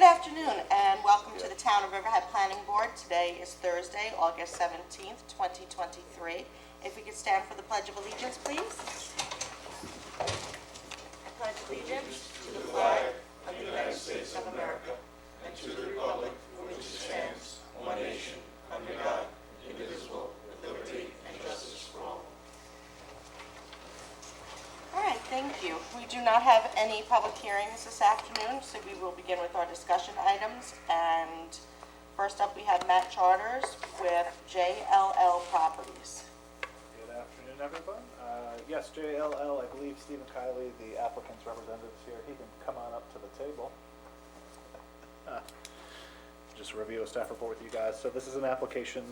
afternoon, and welcome to the Town of Riverhead Planning Board. Today is Thursday, August 17th, 2023. If we could stand for the Pledge of Allegiance, please. I pledge allegiance to the flag of the United States of America and to the republic for which it stands, one nation, under God, indivisible, with liberty and justice for all. All right, thank you. We do not have any public hearings this afternoon, so we will begin with our discussion items. And first up, we have Matt Charters with JLL Properties. Good afternoon, everyone. Yes, JLL, I believe Stephen Kiley, the applicant's representative, is here. He can come on up to the table. Just review a staff report with you guys. So this is an application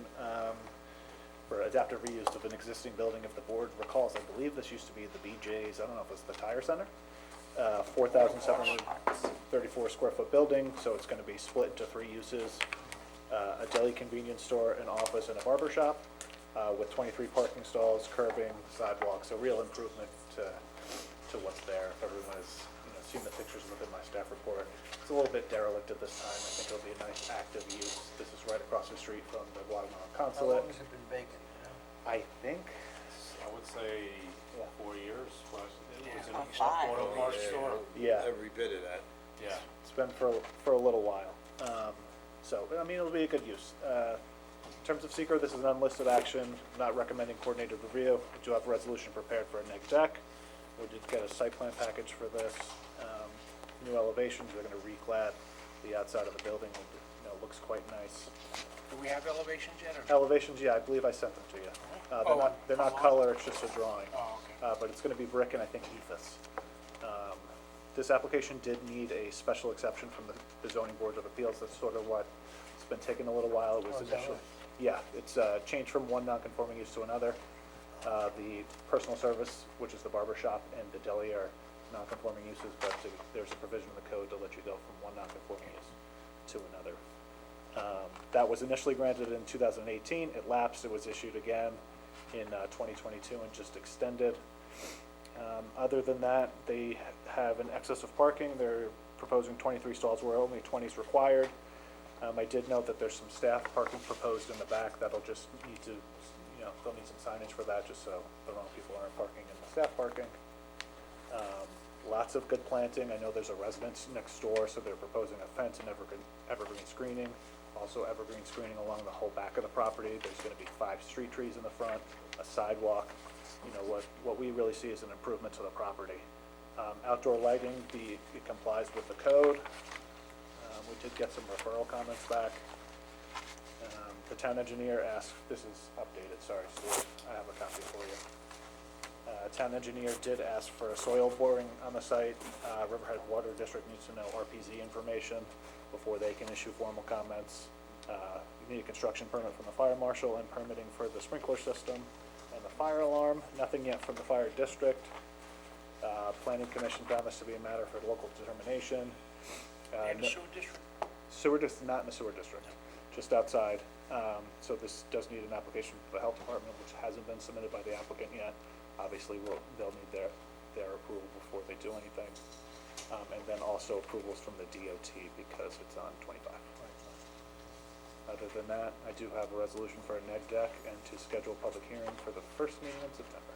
for adaptive reuse of an existing building. If the board recalls, I believe this used to be the BJ's, I don't know if it's the Tire Center, 4,734 square foot building, so it's going to be split into three uses, a deli convenience store, an office, and a barber shop, with 23 parking stalls, curbing, sidewalks, a real improvement to what's there. If everyone has seen the pictures within my staff report, it's a little bit derelict at this time. I think it'll be a nice active use. This is right across the street from the Guatemalan consulate. How long has it been vacant? I think, I would say 4 years, was it? It was an Five. auto parts store. yeah, Every bit of that. Yeah. it's been for a little while. So, I mean, it'll be a good use. In terms of seeker, this is an unlisted action, not recommending coordinated review. We do have a resolution prepared for a neg deck. We did get a site plan package for this. New elevations, they're gonna reclad the outside of the building. It looks quite nice. Do we have elevations yet? Or? Elevations, yeah, I believe I sent them to you. They're not color, it's just a drawing. Oh, okay. But it's gonna be brick and I think ethos. This application did need a special exception from the zoning board of appeals. That's sort of what it's been taking a little while. It was is that initially, yeah, it's changed from one non-conforming use to another. The personal service, which is the barber shop, and the deli are non-conforming uses, but there's a provision in the code to let you go from one non-conforming use to another. That was initially granted in 2018. It lapsed. It was issued again in 2022 and just extended. Other than that, they have an excess of parking. They're proposing 23 stalls where only 20 is required. I did note that there's some staff parking proposed in the back. That'll just need to, they'll need some signage for that just so the wrong people aren't parking in the staff parking. Lots of good planting. I know there's a residence next door, so they're proposing a fence and evergreen screening. Also evergreen screening along the whole back of the property. There's going to be 5 street trees in the front, a sidewalk. What we really see is an improvement to the property. Outdoor lighting, it complies with the code. We did get some referral comments back. The town engineer asked, this is updated, sorry, Stuart, I have a copy for you. Town engineer did ask for a soil boring on the site. Riverhead Water District needs to know RPZ information before they can issue formal comments. You need a construction permit from the fire marshal and permitting for the sprinkler system and the fire alarm. Nothing yet from the fire district. Planning commission found this to be a matter for local determination. In the sewer district? Sewer district, not in the sewer district, just outside. So this does need an application for the health department, which hasn't been submitted by the applicant yet. Obviously, they'll need their approval before they do anything. And then also approvals from the DOT because it's on 25. Other than that, I do have a resolution for a neg deck and to schedule a public hearing for the first meeting in September.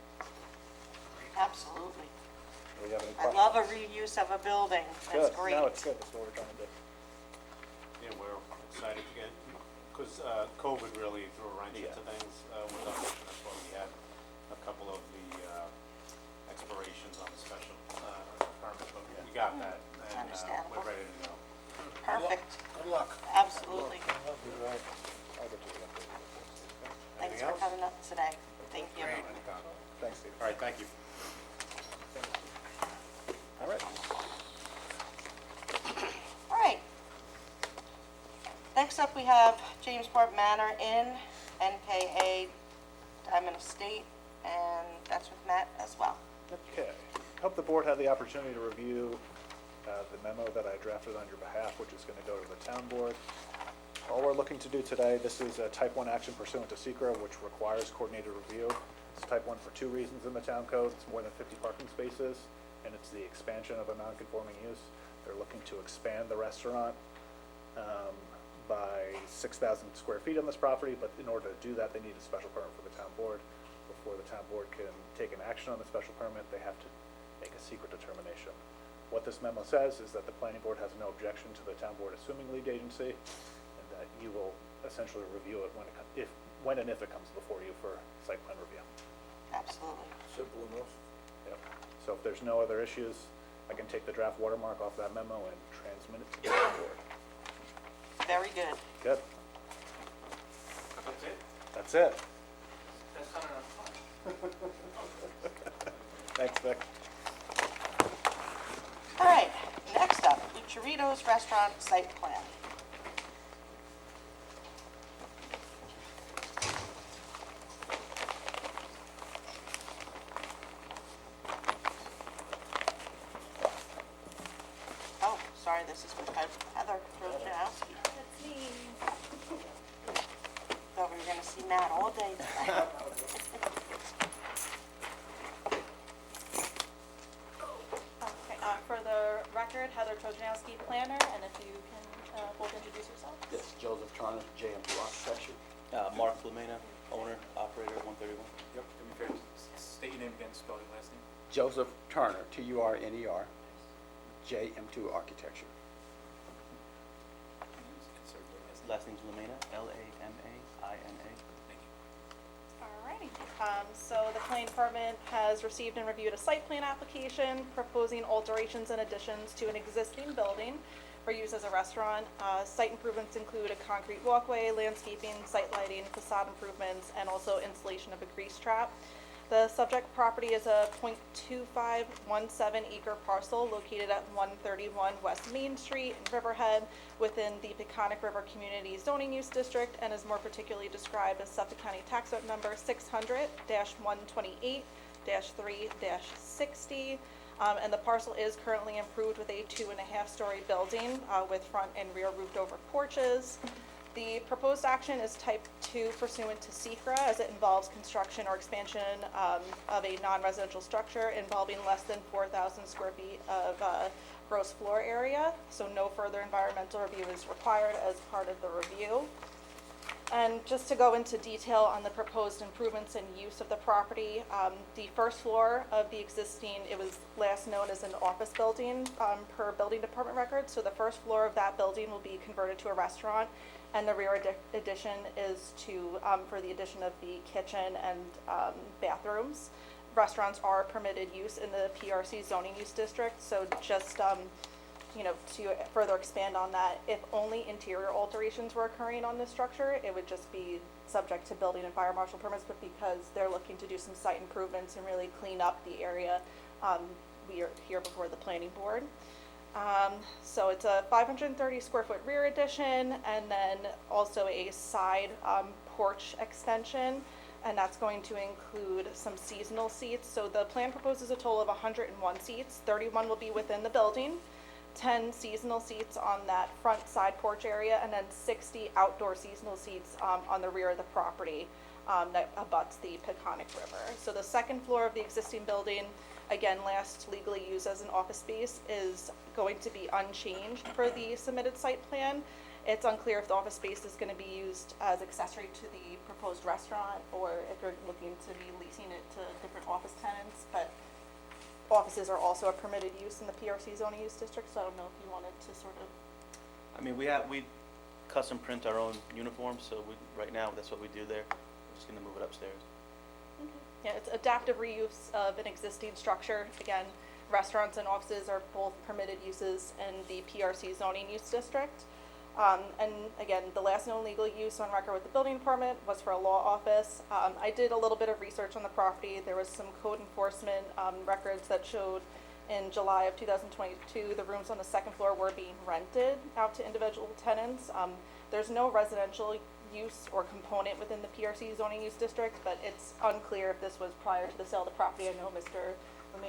Absolutely. Do we have any I questions? love a reuse of a building. That's Good. great. No, it's good. That's what we're trying to do. Yeah, we're excited to get, because COVID really threw a wrench into things with us. That's why we had a couple of the expirations on the special permit, but we got that, and Understandable. we're ready to go. Perfect. Good luck. Absolutely. You're right. I'll get you the updated report, Steve, okay? Thanks Anything for else? coming up today. Thank you. Great. Thanks, Steve. All right, thank you. All right. All right. Next up, we have Jamesport Manor Inn, NKA Diamond Estate, and that's with Matt as well. Okay. Hope the board had the opportunity to review the memo that I drafted on your behalf, which is going to go to the town board. All we're looking to do today, this is a type 1 action pursuant to SECRA, which requires coordinated review. It's type 1 for 2 reasons in the town code. It's more than 50 parking spaces, and it's the expansion of a non-conforming use. They're looking to expand the restaurant by 6,000 square feet on this property, but in order to do that, they need a special permit for the town board. Before the town board can take an action on the special permit, they have to make a secret determination. What this memo says is that the planning board has no objection to the town board assuming lead agency, and that you will essentially review it when and if it comes before you for site plan review. Absolutely. Simple enough. Yep. So if there's no other issues, I can take the draft watermark off that memo and transmit it to the town board. Very good. Good. That's it? That's it. That's not enough time. Thanks, Vic. All right, next up, Lucharitos Restaurant Site Plan. Oh, sorry, this is with Heather Trojanowski. That's me. Thought we were gonna see Matt all day tonight. Okay, for the record, Heather Trojanowski, planner, and if you can both introduce yourself. Yes, Joseph Turner, JM2 Architecture. Mark Blamena, owner, operator, 131. Yep, do me a favor, state your name again, spell your last name. Joseph Turner, Turner, JM2 Architecture. Insert your last name. Last name's Lamena, Lamaina. Thank you. Alrighty, so the planning department has received and reviewed a site plan application proposing alterations and additions to an existing building for use as a restaurant. Site improvements include a concrete walkway, landscaping, site lighting, facade improvements, and also installation of a grease trap. The subject property is a .2517 acre parcel located at 131 West Main Street in Riverhead within the Peconic River Community Zoning Use District, and is more particularly described as Suffolk County Tax Note Number 600-128-3-60. And the parcel is currently improved with a 2.5-story building with front and rear roofed over porches. The proposed action is type 2 pursuant to SECRA, as it involves construction or expansion of a non-residential structure involving less than 4,000 square feet of gross floor area. So no further environmental review is required as part of the review. And just to go into detail on the proposed improvements and use of the property, the first floor of the existing, it was last known as an office building per building department records. So the first floor of that building will be converted to a restaurant, and the rear addition is for the addition of the kitchen and bathrooms. Restaurants are permitted use in the PRC zoning use district, so just to further expand on that, if only interior alterations were occurring on this structure, it would just be subject to building and fire marshal permits, but because they're looking to do some site improvements and really clean up the area, we are here before the planning board. So it's a 530 square foot rear addition, and then also a side porch extension, and that's going to include some seasonal seats. So the plan proposes a total of 101 seats, 31 will be within the building, 10 seasonal seats on that front side porch area, and then 60 outdoor seasonal seats on the rear of the property that abuts the Peconic River. So the second floor of the existing building, again, last legally used as an office space, is going to be unchanged for the submitted site plan. It's unclear if the office space is going to be used as accessory to the proposed restaurant, or if you're looking to be leasing it to different office tenants, but offices are also a permitted use in the PRC zoning use district, so I don't know if you wanted to sort of. I mean, we custom print our own uniforms, so right now that's what we do there. We're just gonna move it upstairs. Yeah, it's adaptive reuse of an existing structure. Again, restaurants and offices are both permitted uses in the PRC zoning use district. And again, the last known legal use on record with the building department was for a law office. I did a little bit of research on the property. There was some code enforcement records that showed in July of 2022, the rooms on the second floor were being rented out to individual tenants. There's no residential use or component within the PRC zoning use district, but it's unclear if this was prior to the sale of the property. I know Mr.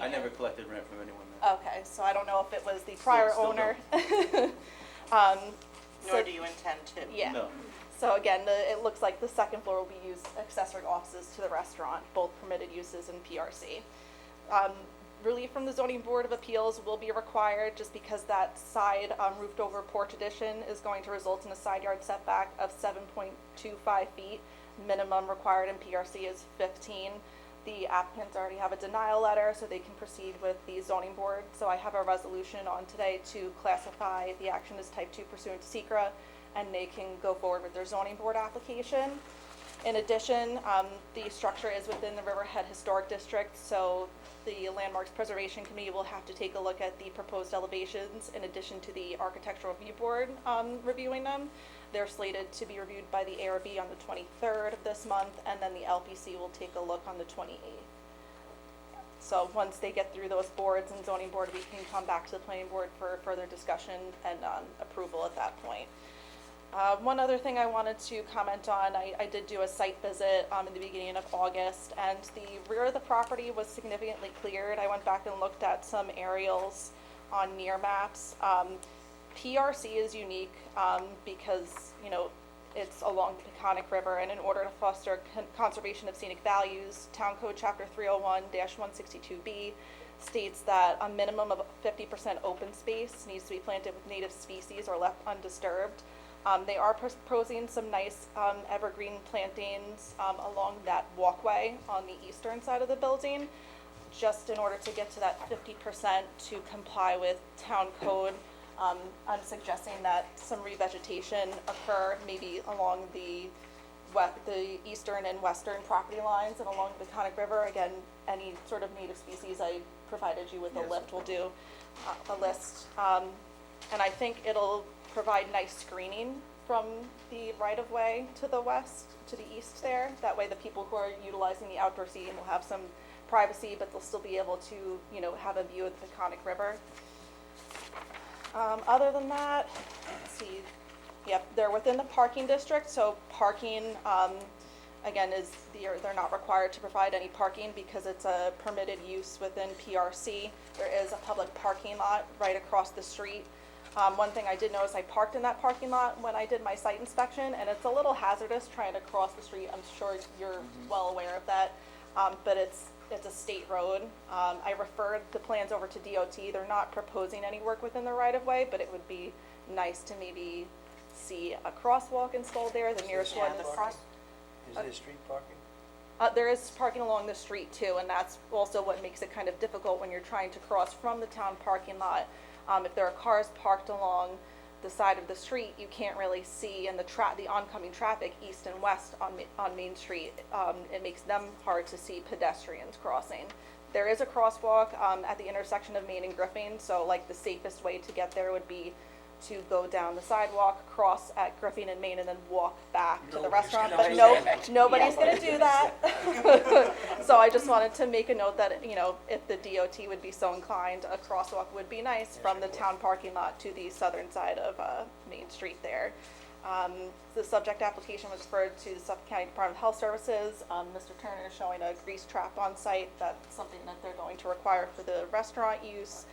I never collected rent from anyone there. Okay, so I don't know if it was the prior Still owner. Nor do you intend to. Yeah. No. So again, it looks like the second floor will be used accessory offices to the restaurant, both permitted uses in PRC. relief from the zoning board of appeals will be required just because that side roofed over porch addition is going to result in a side yard setback of 7.25 feet. Minimum required in PRC is 15. The applicants already have a denial letter, so they can proceed with the zoning board. So I have a resolution on today to classify the action as type 2 pursuant to SECRA, and they can go forward with their zoning board application. In addition, the structure is within the Riverhead Historic District, so the Landmarks Preservation Committee will have to take a look at the proposed elevations in addition to the Architectural Review Board reviewing them. They're slated to be reviewed by the ARB on the 23rd of this month, and then the LPC will take a look on the 28th. So once they get through those boards and zoning board, we can come back to the planning board for further discussion and approval at that point. One other thing I wanted to comment on, I did do a site visit in the beginning of August, and the rear of the property was significantly cleared. I went back and looked at some aerials on near maps. PRC is unique because, you know, it's along the Peconic River, and in order to foster conservation of scenic values, Town Code Chapter 301-162B states that a minimum of 50% open space needs to be planted with native species or left undisturbed. They are proposing some nice evergreen plantings along that walkway on the eastern side of the building, just in order to get to that 50% to comply with town code. I'm suggesting that some revegetation occur maybe along the eastern and western property lines and along the Peconic River. Again, any sort of native species, I provided you with a list, will do a list. And I think it'll provide nice screening from the right-of-way to the west, to the east there. That way the people who are utilizing the outdoor seating will have some privacy, but they'll still be able to, you know, have a view of the Peconic River. Other than that, let's see, yep, they're within the parking district, so parking, again, they're not required to provide any parking because it's a permitted use within PRC. There is a public parking lot right across the street. One thing I did notice, I parked in that parking lot when I did my site inspection, and it's a little hazardous trying to cross the street. I'm sure you're well aware of that, but it's a state road. I referred the plans over to DOT. They're not proposing any work within the right-of-way, but it would be nice to maybe see a crosswalk installed there. The nearest one is... Is there street parking? There is parking along the street too, and that's also what makes it kind of difficult when you're trying to cross from the town parking lot. If there are cars parked along the side of the street, you can't really see, and the oncoming traffic east and west on Main Street, it makes them hard to see pedestrians crossing. There is a crosswalk at the intersection of Main and Griffin, so like the safest way to get there would be to go down the sidewalk, cross at Griffin and Main, and then walk back to the restaurant, but nobody's gonna do that. So I just wanted to make a note that, you know, if the DOT would be so inclined, a crosswalk would be nice from the town parking lot to the southern side of Main Street there. The subject application was referred to the Suffolk County Department of Health Services. Mr. Turner is showing a grease trap on site. That's something that they're going to require for the restaurant use.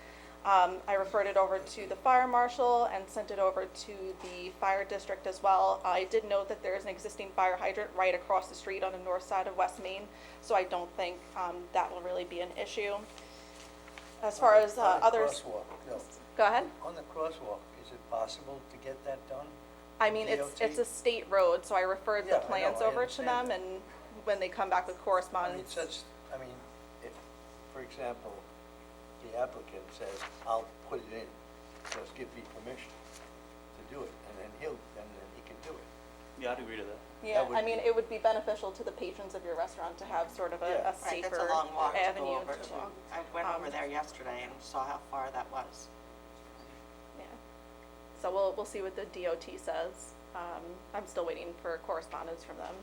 I referred it over to the fire marshal and sent it over to the fire district as well. I did note that there is an existing fire hydrant right across the street on the north side of West Main, so I don't think that will really be an issue. As far as others... Crosswalk, no. Go ahead. On the crosswalk, is it possible to get that done? I mean, it's a state road, so I referred the Yeah, I know, plans I over to them, understand and when they come back with correspondence. If, for example, the applicant says, I'll put it in, just give me permission to do it, and then he can do it. Yeah, I'd agree to that. Yeah, that would I mean, be- it would be beneficial to the patrons of your restaurant to have sort of a Yeah. Right, safer that's a long walk to go avenue over to to. walk. I went over there yesterday and saw how far that was. Yeah. So we'll see what the DOT says. I'm still waiting for correspondence from them.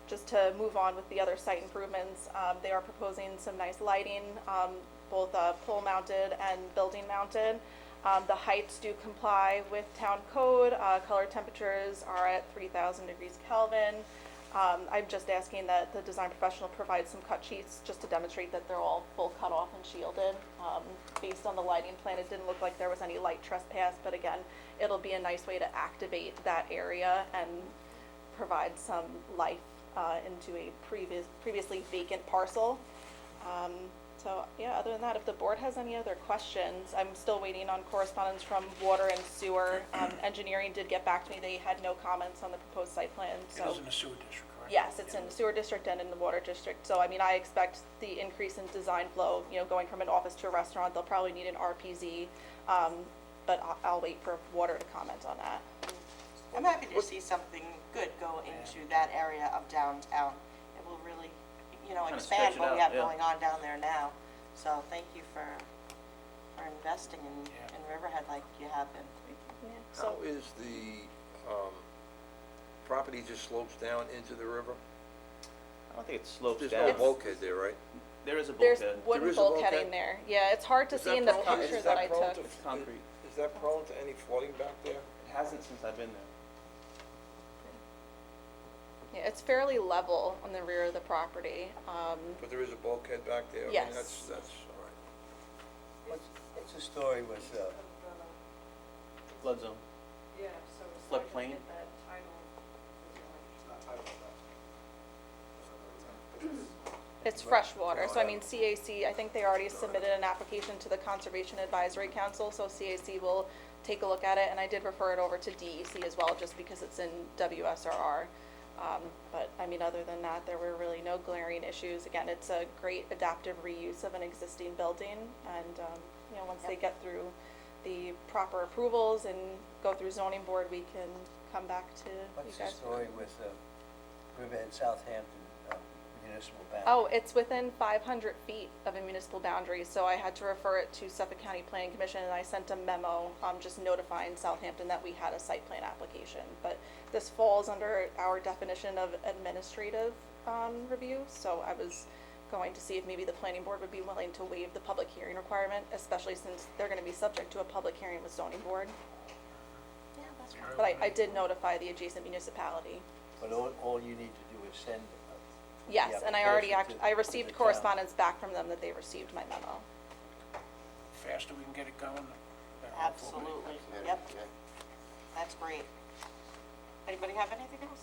Just to move on with the other site improvements, they are proposing some nice lighting, both pole mounted and building mounted. The heights do comply with town code. Color temperatures are at 3,000 degrees Kelvin. I'm just asking that the design professional provide some cut sheets just to demonstrate that they're all full cut off and shielded. Based on the lighting plan, it didn't look like there was any light trespass, but again, it'll be a nice way to activate that area and provide some life into a previously vacant parcel. So, yeah, other than that, if the board has any other questions, I'm still waiting on correspondence from water and sewer. Engineering did get back to me, they had no comments on the proposed site plan, so. It is in the sewer district, correct? Yes, it's in the sewer district and in the water district, so I mean, I expect the increase in design flow, you know, going from an office to a restaurant, they'll probably need an RPZ, but I'll wait for water to comment on that. I'm happy to see something good go into that area of downtown. It will really, you know, Kinda expand stretch it what we out, have yeah. going on down there now. So thank you for investing in Riverhead like you have been. Yeah, How so, is the property just slopes down into the river? I don't think it slopes There's down. no bulkhead there, right? There is a there's bulkhead. wooden is a bulkheading bulkhead? there. Yeah, it's hard to Is see that in the prone- picture is that I prone took. to- It's concrete. Is that prone to any flooding back there? It hasn't since I've been there. Yeah, it's fairly level on the rear of the property. But there is a bulkhead back there? I mean, Yes. that's all right. What's the story with, Flood zone. Yeah, so Floodplain. It's fresh water, so I mean, CAC, I think they already submitted an application to the Conservation Advisory Council, so CAC will take a look at it, and I did refer it over to DEC as well, just because it's in WSRR. But, I mean, other than that, there were really no glaring issues. Again, it's a great adaptive reuse of an existing building, and, you know, once they get through the proper approvals and go through zoning board, we can come back to you what's the guys. story with Riverhead Southampton municipal boundary? Oh, it's within 500 feet of a municipal boundary, so I had to refer it to Suffolk County Planning Commission, and I sent a memo, just notifying Southampton that we had a site plan application. But this falls under our definition of administrative, review, so I was going to see if maybe the planning board would be willing to waive the public hearing requirement, especially since they're gonna be subject to a public hearing with zoning board. Yeah, that's fine. But I did notify the adjacent municipality. But all you need to do is send. Yes, the and I already application I to received the town. correspondence back from them that they received my memo. Faster we can get it going, the better off we'll be. Absolutely, yep. That's great. Anybody have anything else?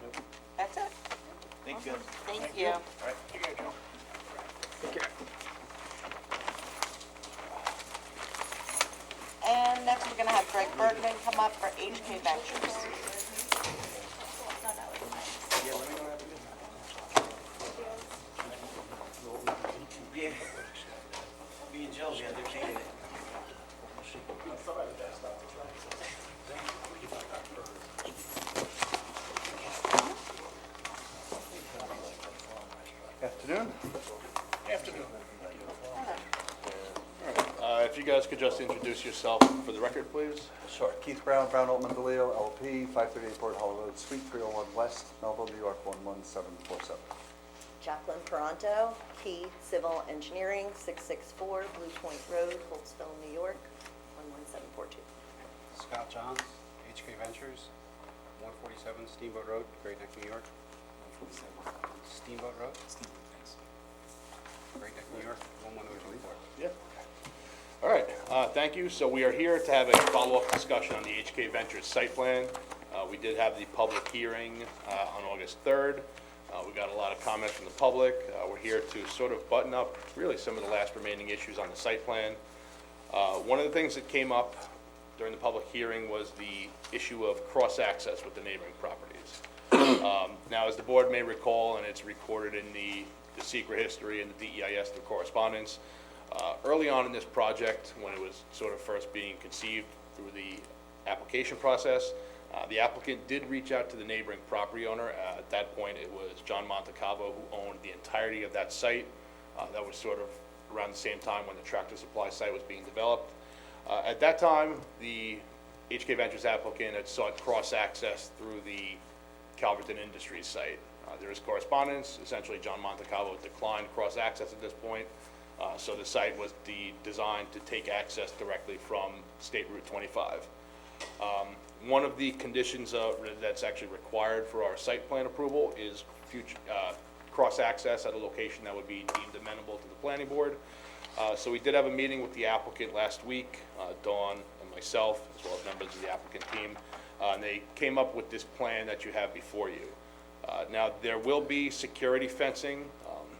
Nope. That's it. Thank you guys. Thank you. All right, you got it, Joe. And next, we're gonna have Greg Bergman come up for HK Ventures. Yeah. Me and Joe, yeah, they're changing it. Afternoon. Afternoon. If you guys could just introduce yourself for the record, please. Sure. Keith Brown, Brown Altman DeLeo, LP, 538 Port Hall Road, Suite 301 West, Melville, New York, 11747. Jacqueline Peranto, Key Civil Engineering, 664 Blue Point Road, Holtzville, New York, 11742. Scott Johns, HK Ventures, 147 Steamboat Road, Great Neck, New York. Steamboat Road? Steamboat, thanks. Great Neck, New York, 11024. Yeah. All right, thank you. So we are here to have a follow-up discussion on the HK Ventures site plan. We did have the public hearing on August 3rd. We got a lot of comments from the public. We're here to sort of button up really some of the last remaining issues on the site plan. One of the things that came up during the public hearing was the issue of cross-access with the neighboring properties. Now, as the board may recall, and it's recorded in the secret history and the DEIS through correspondence, early on in this project, when it was sort of first being conceived through the application process, the applicant did reach out to the neighboring property owner. At that point, it was John Montecavo who owned the entirety of that site. That was sort of around the same time when the Tractor Supply site was being developed. At that time, the HK Ventures applicant had sought cross-access through the Calverton Industries site. There is correspondence. Essentially, John Montecavo declined cross-access at this point. So the site was designed to take access directly from State Route 25. One of the conditions that's actually required for our site plan approval is future cross-access at a location that would be deemed amenable to the planning board. So we did have a meeting with the applicant last week, Dawn and myself, as well as members of the applicant team, and they came up with this plan that you have before you. Now, there will be security fencing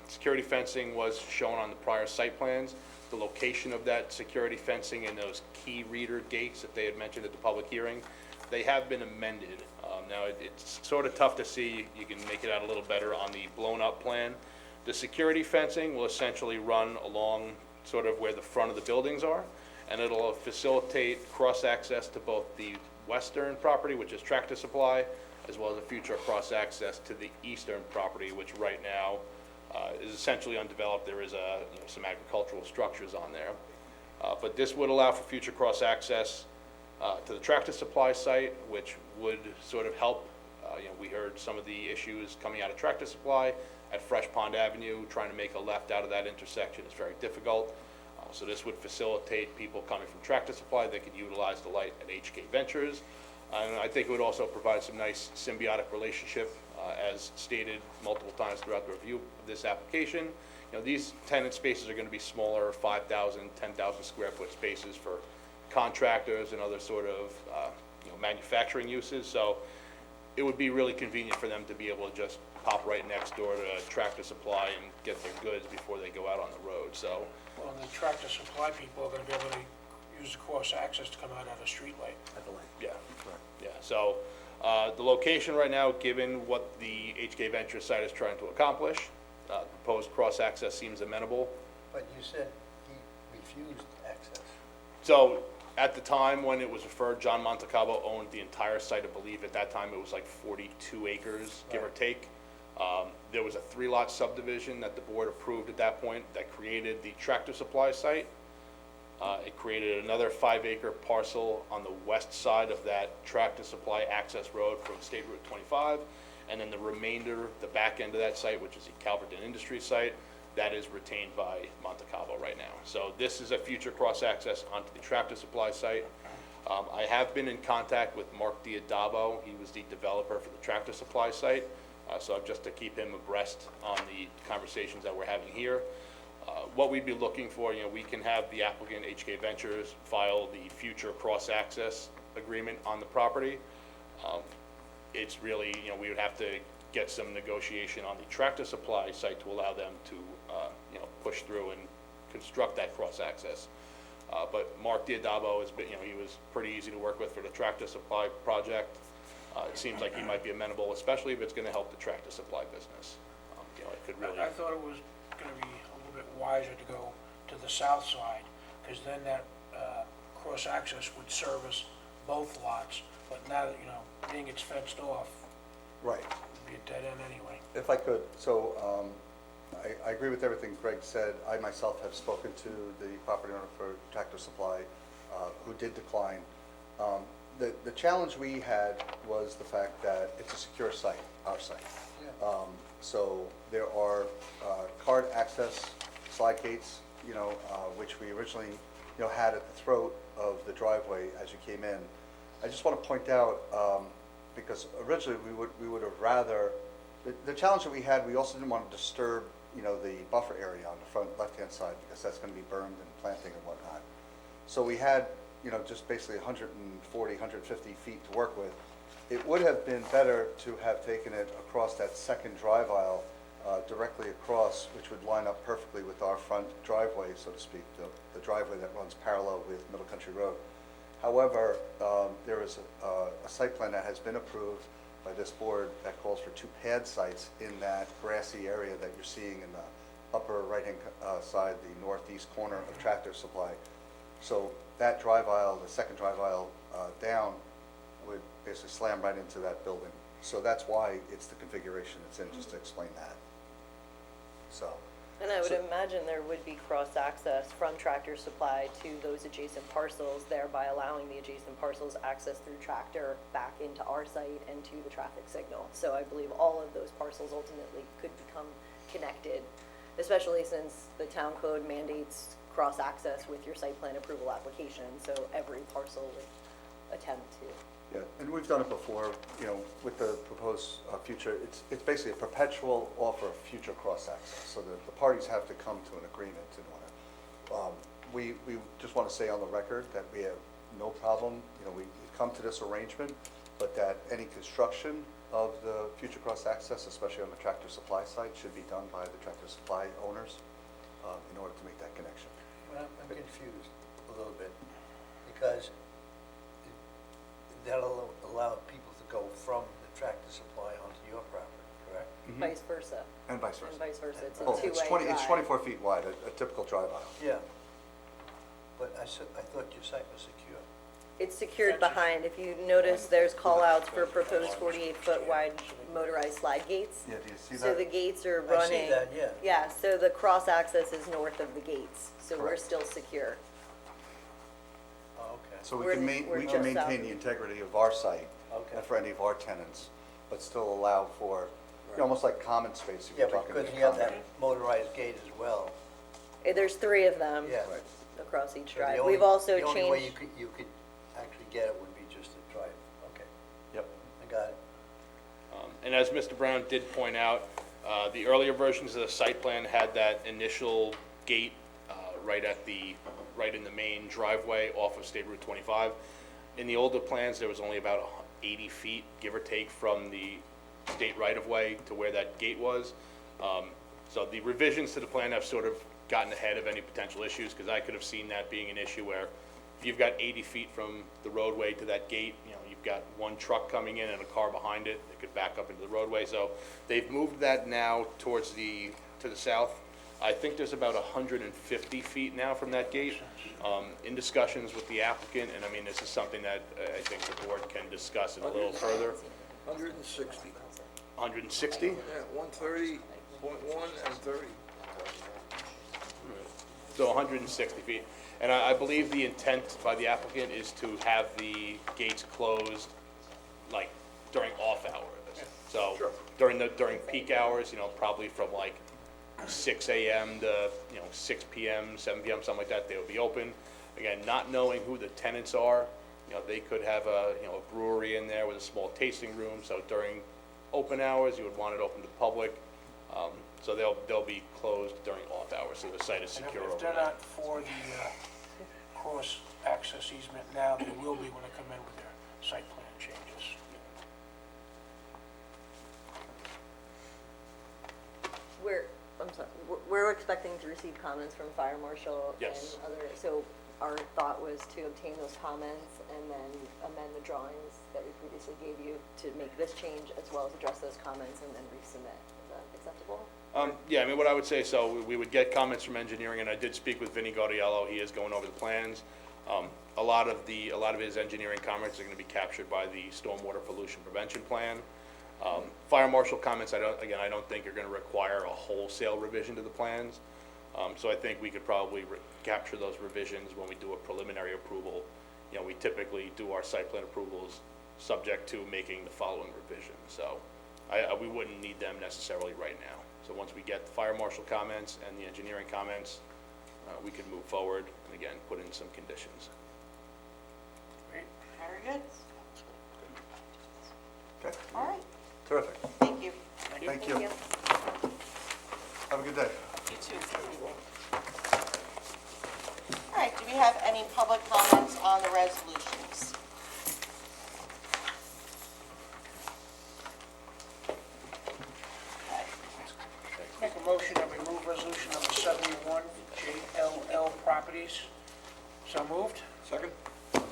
Security fencing was shown on the prior site plans. The location of that security fencing and those key reader gates that they had mentioned at the public hearing, they have been amended. Now, it's sort of tough to see. You can make it out a little better on the blown-up plan. The security fencing will essentially run along sort of where the front of the buildings are, and it'll facilitate cross-access to both the western property, which is Tractor Supply, as well as a future cross-access to the eastern property, which right now is essentially undeveloped. There is some agricultural structures on there. But this would allow for future cross-access to the Tractor Supply site, which would sort of help. We heard some of the issues coming out of Tractor Supply at Fresh Pond Avenue. Trying to make a left out of that intersection is very difficult. So this would facilitate people coming from Tractor Supply. They could utilize the light at HK Ventures. And I think it would also provide some nice symbiotic relationship, as stated multiple times throughout the review of this application. These tenant spaces are going to be smaller, 5,000, 10,000 square foot spaces for contractors and other sort of manufacturing uses. So it would be really convenient for them to be able to just pop right next door to Tractor Supply and get their goods before they go out on the road. So. Well, the Tractor Supply people are gonna be able to use the cross-access to come out at a street light. At the light. Yeah, yeah, so, the location right now, given what the HK Ventures site is trying to accomplish, proposed cross-access seems amenable. But you said he refused access. So, at the time when it was referred, John Montecalvo owned the entire site. I believe at that time it was like 42 acres, give or take. There was a 3-lot subdivision that the board approved at that point that created the Tractor Supply site. It created another 5-acre parcel on the west side of that Tractor Supply access road from State Route 25. And then the remainder, the back end of that site, which is the Calverton Industries site, that is retained by Montecalvo right now. So this is a future cross-access onto the Tractor Supply site. I have been in contact with Mark Diodabo. He was the developer for the Tractor Supply site. So just to keep him abreast on the conversations that we're having here. What we'd be looking for, we can have the applicant, HK Ventures, file the future cross-access agreement on the property. It's really, we would have to get some negotiation on the Tractor Supply site to allow them to, push through and construct that cross-access. But Mark Diodabo has been, he was pretty easy to work with for the Tractor Supply project. It seems like he might be amenable, especially if it's going to help the Tractor Supply business. It could really. I thought it was gonna be a little bit wiser to go to the south side, because then that, cross-access would service both lots. But now that, being it's fenced off, Right. it'd be a dead end anyway. If I could, so I agree with everything Greg said. I myself have spoken to the property owner for Tractor Supply, who did decline. The challenge we had was the fact that it's a secure site, our site. So there are card access slide gates, which we originally, had at the throat of the driveway as you came in. I just want to point out, because originally we would have rather, the challenge that we had, we also didn't want to disturb, the buffer area on the front left-hand side, because that's going to be burned and planting and whatnot. So we had, just basically 140, 150 feet to work with. It would have been better to have taken it across that second drive aisle, directly across, which would line up perfectly with our front driveway, so to speak, the driveway that runs parallel with Middle Country Road. However, there is a site plan that has been approved by this board that calls for 2 pad sites in that grassy area that you're seeing in the upper right-hand side, the northeast corner of Tractor Supply. So that drive aisle, the second drive aisle down, would basically slam right into that building. So that's why it's the configuration it's in, just to explain that. So. And I would imagine there would be cross-access from Tractor Supply to those adjacent parcels, thereby allowing the adjacent parcels access through Tractor back into our site and to the traffic signal. So I believe all of those parcels ultimately could become connected, especially since the town code mandates cross-access with your site plan approval application, so every parcel would attempt to. Yeah, and we've done it before, with the proposed future, it's basically a perpetual offer of future cross-access, so that the parties have to come to an agreement in order. We just want to say on the record that we have no problem, we've come to this arrangement but that any construction of the future cross-access, especially on the Tractor Supply site, should be done by the Tractor Supply owners in order to make that connection. Well, I'm confused a little bit, because that'll allow people to go from the Tractor Supply onto your property, correct? Vice versa. And vice versa. And vice versa, it's a Oh, two-way it's drive. 24 feet wide, a typical drive aisle. Yeah. But I thought your site was secure. It's secured behind, if you notice, there's call-outs for proposed 48-foot wide motorized slide gates. Yeah, do you see So that? the gates are I see running. that, yeah. Yeah, so the cross-access is north of the gates, so we're Correct. still secure. Oh, okay. So We're- we're we just can south maintain of- the integrity of our site Okay. and for any of our tenants, but still allow for, you know, almost like common space if Yeah, you're but talking. because to you have common. that motorized gate as well. There's 3 of them Yeah. Right. across each So the drive. only- We've also The only way changed, you could actually get it would be just to drive. Okay, Yep. I got it. And as Mr. Brown did point out, the earlier versions of the site plan had that initial gate right in the main driveway off of State Route 25. In the older plans, there was only about 80 feet, give or take, from the state right-of-way to where that gate was. So the revisions to the plan have sort of gotten ahead of any potential issues, because I could have seen that being an issue where if you've got 80 feet from the roadway to that gate, you know, you've got one truck coming in and a car behind it, it could back up into the roadway. So they've moved that now to the south. I think there's about 150 feet now from that gate. In discussions with the applicant, and I mean, this is something that I think the board can discuss it a little further. 160. 160? Yeah, 130.1 and 30. So 160 feet. And I believe the intent by the applicant is to have the gates closed, like, during off hours. So during peak hours, you know, probably from like 6 a.m. to, you know, 6 p.m., 7 p.m., something like that, they would be open. Again, not knowing who the tenants are, you know, they could have a brewery in there with a small tasting room, so during open hours, you would want it open to the public. So they'll be closed during off hours, so the site is And secure if they're overnight. not for the cross-access easement now, they will be when they come in with their site plan changes. we're expecting to receive comments from fire marshal and Yes. other, so our thought was to obtain those comments and then amend the drawings that we previously gave you to make this change, as well as address those comments and then resubmit. Is that acceptable? Yeah, I mean, what I would say, so we would get comments from engineering, and I did speak with Vinnie Gaudiello, he is going over the plans. A lot of his engineering comments are gonna be captured by the stormwater pollution prevention plan. Fire marshal comments, I don't think are gonna require a wholesale revision to the plans. So I think we could probably capture those revisions when we do a preliminary approval. You know, we typically do our site plan approvals subject to making the following revisions, so we wouldn't need them necessarily right now. So once we get the fire marshal comments and the engineering comments, we could move forward and again, put in some conditions. Great. Very good. Okay, All right, terrific. thank you. Thank you. Have a good day. You too. All right, do we have any public comments on the resolutions? Okay. Make a motion that we move resolution number 71, JLL Properties. So moved? Second?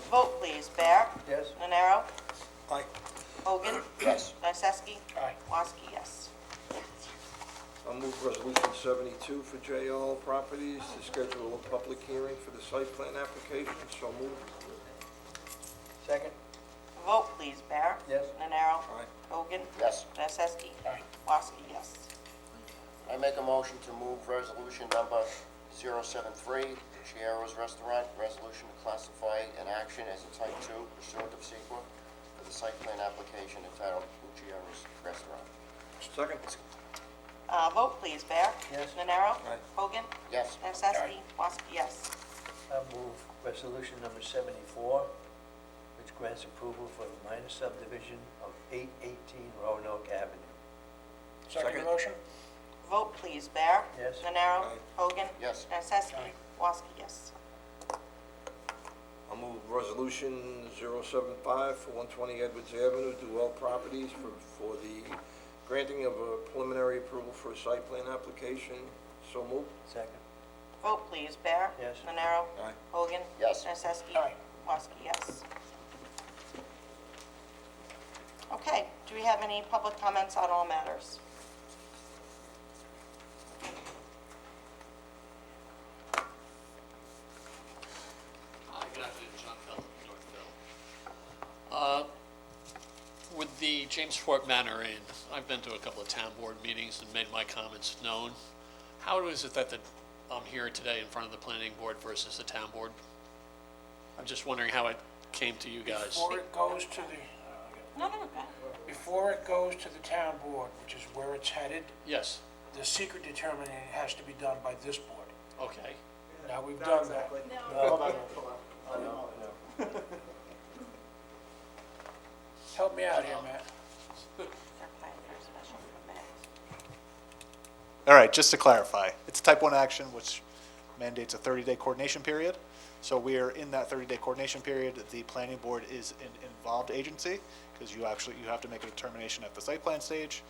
Vote please, Bear. Yes? Nenaro. Aye. Hogan. Yes. Nysesky. Aye. Woski, yes. I'll move resolution 72 for JL Properties to schedule a public hearing for the site plan application. So moved. Second? Vote please, Bear. Yes. Nenaro. Aye. Hogan. Yes. Nysesky. Aye. Woski, yes. I make a motion to move resolution number 073, Chiero's Restaurant, resolution to classify an action as a type 2 pursuant of SEQA for the site plan application entitled Chiero's Restaurant. Second? Vote please, Bear. Yes. Nenaro. Aye. Hogan. Yes. Nysesky. Woski, yes. I move resolution number 74, which grants approval for the minor subdivision of 818 Roanoke Avenue. Second Second. motion? Vote please, Bear. Yes. Nenaro. Aye. Hogan. Yes. Nysesky. Aye. Woski, yes. I'll move resolution 075 for 120 Edwards Avenue, Duell Properties for the granting of a preliminary approval for a site plan application. So moved. Second. Vote please. Bear? Yes. Nenaro? Aye. Hogan? Yes. Nocesky? Aye. Woski, yes. Okay, do we have any public comments on all matters? Hi, good afternoon, John Felton, Northville. With the Jamesport Manor Inn, I've been to a couple of town board meetings and made my comments known. How is it that I'm here today in front of the planning board versus the town board? I'm just wondering how it came to you guys. Before it goes to the, No, go ahead. before it goes to the town board, which is where it's headed, Yes, the secret determination has to be done by this board. okay. Now, we've done that. Help me out here, Matt. They're applying for a special permit. All right, just to clarify, it's a type 1 action which mandates a 30-day coordination period. So we are in that 30-day coordination period. The planning board is an involved agency because you have to make a determination at the site plan stage.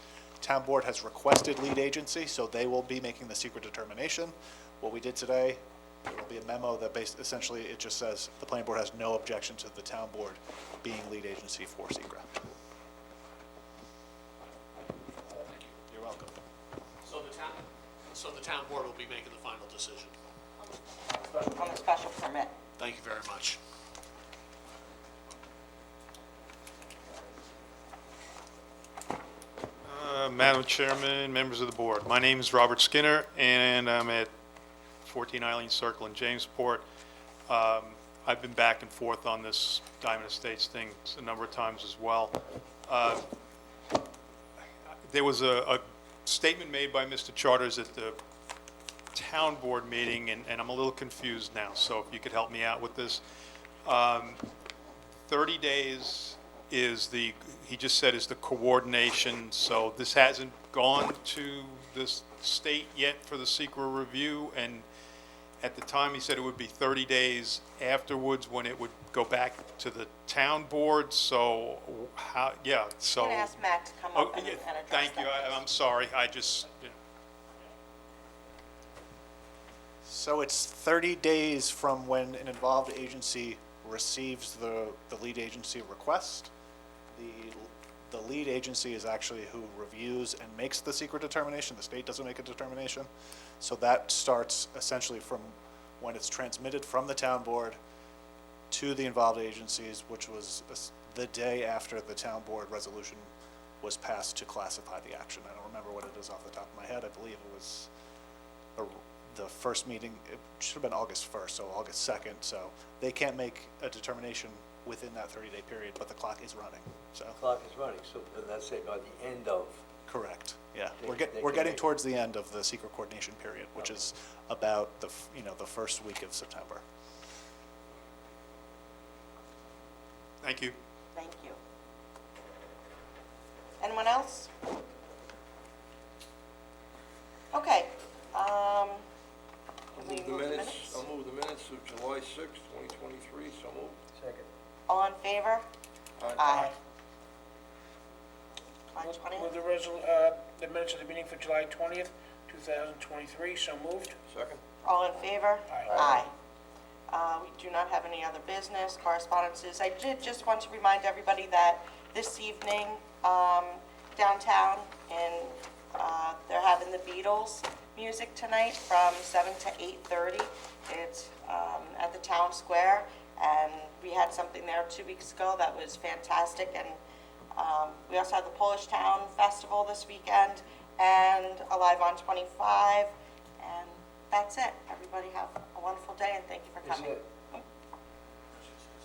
Town board has requested lead agency, so they will be making the secret determination. What we did today, there will be a memo that essentially it just says the planning board has no objection to the town board being lead agency for secret. You're welcome. So the town board will be making the final decision. On the special permit. Thank you very much. Madam Chairman, members of the board, my name is Robert Skinner, and I'm at 14 Eileen Circle in Jamesport. I've been back and forth on this Diamond Estates thing a number of times as well. There was a statement made by Mr. Charters at the town board meeting, and I'm a little confused now, so if you could help me out with this. 30 days is he just said is the coordination, so this hasn't gone to the state yet for the secret review, and at the time he said it would be 30 days afterwards when it would go back to the town board, so how, yeah, so. I'm going to ask Matt to come up and address that. Thank you, I'm sorry, I just, So it's 30 days from when an involved agency receives the lead agency request. The lead agency is actually who reviews and makes the secret determination. The state doesn't make a determination. So that starts essentially from when it's transmitted from the town board to the involved agencies, which was the day after the town board resolution was passed to classify the action. I don't remember what it is off the top of my head. I believe it was the first meeting, it should have been August 1st, so August 2nd. So they can't make a determination within that 30-day period, but the clock is running, so. Clock is running, so let's say by the end of, Correct, yeah. They- We're they can getting make- towards the end of the secret coordination period, which is about the first week of September. thank you. Thank you. Anyone else? Okay. Can we move the minutes? I'll move the minutes of July 6th, 2023. So moved. second. All in favor? Aye. July With 20th? the minutes of the meeting for July 20th, 2023, so moved. Second. All in favor? Aye. We do not have any other business, correspondences. I did just want to remind everybody that this evening, downtown, they're having the Beatles music tonight from 7 to 8:30. It's at the town square, and we had something there 2 weeks ago that was fantastic. And we also have the Polish Town Festival this weekend, and Alive on 25, and that's it. Everybody have a wonderful day, and thank you for Isn't coming. it,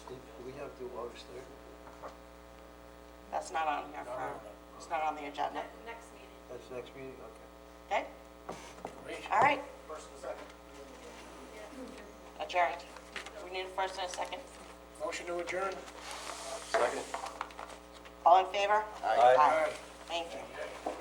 do we have to do August 3rd? That's not on here for, it's not on the agenda. That's the next meeting, okay. Okay? Great. All right. Adjourned. We need a first and a second. Motion to adjourn. Second. All in favor? Aye. Aye. Thank you.